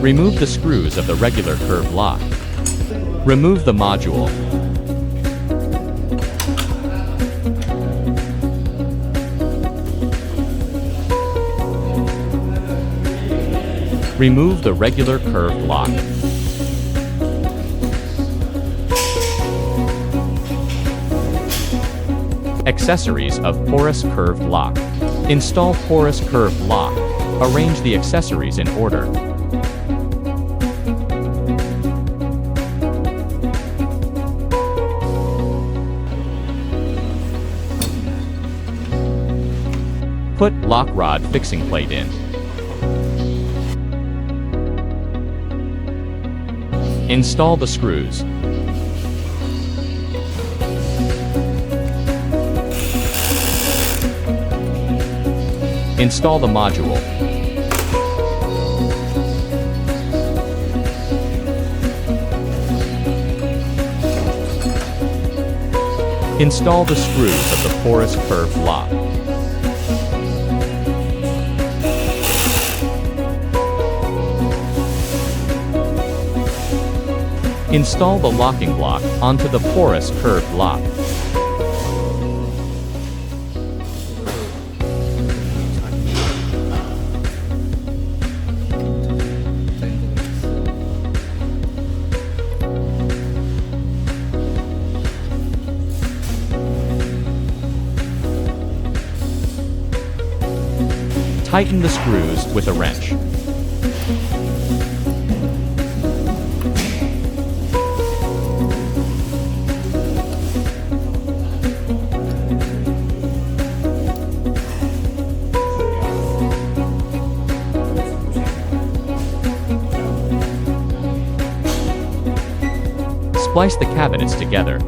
Remove the screws of the regular curved lock. Remove the module. Remove the regular curved lock. Accessories of porous curved lock. Install porous curved lock. Arrange the accessories in order. Put lock rod fixing plate in. Install the screws. Install the module. Install the screws of the porous curved lock. Install the locking block onto the porous curved lock. Tighten the screws with a wrench. Splice the cabinets together.